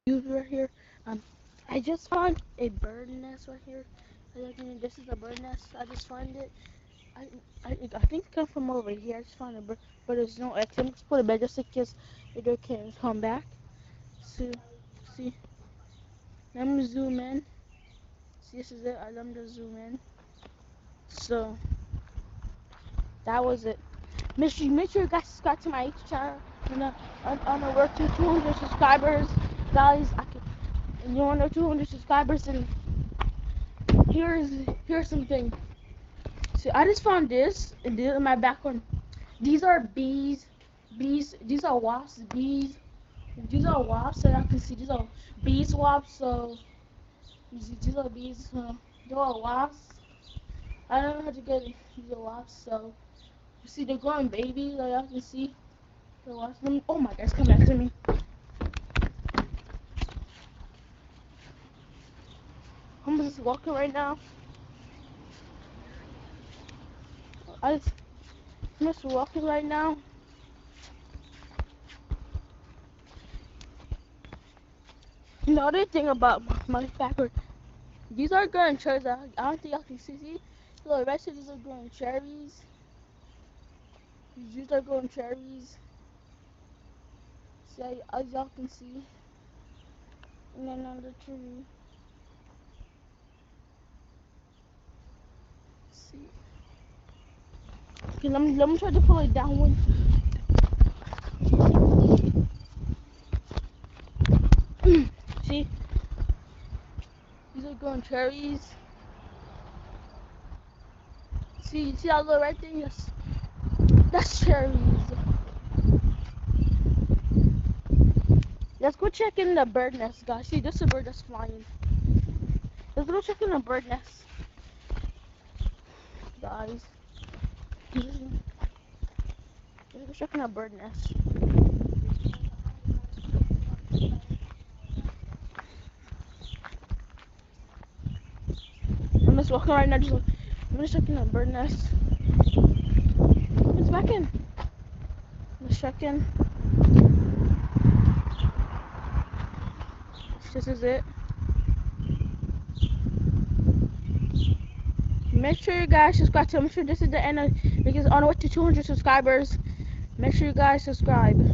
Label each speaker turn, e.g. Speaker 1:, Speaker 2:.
Speaker 1: right here. Um, I just found a bird nest right here. This is a bird nest. I just found it. I I think it come from over here. I just found a bird, but there's no eggs. I'm just put it back just in case it can come back. So, see, let me zoom in. See, this is it. Let me just zoom in. So that was it. Make sure you guys subscribe to my YouTube channel. And on the work to 200 subscribers, guys. And you want to 200 subscribers, and here's here's something. So I just found this in my background. These are bees. These are wasps. Bees. These are wasps. So I can see these are bees wasps. So these are bees. They're all wasps. I don't know how to get these are wasps. So you see they're growing babies. Like y'all can see the wasps. Oh my gosh, come back to me. I'm just walking right now. I just, I'm just walking right now. The other thing about my backward, these are growing cherries. I don't think y'all can see. So the rest of these are growing cherries. These are growing cherries. See, as y'all can see. And then another tree. See. Okay, let me try to pull it down one. See, these are growing cherries. See that little red thing? Yes, that's cherries. Let's go check in the bird nest, guys. See, this is a bird that's flying. Let's go check in the bird nest, guys. Let's go check in the bird nest. I'm just walking right now. I'm just checking the bird nest. It's back in. Let's check in. This is it. Make sure you guys subscribe to. Make sure this is the end of because on the way to 200 subscribers. Make sure you guys subscribe.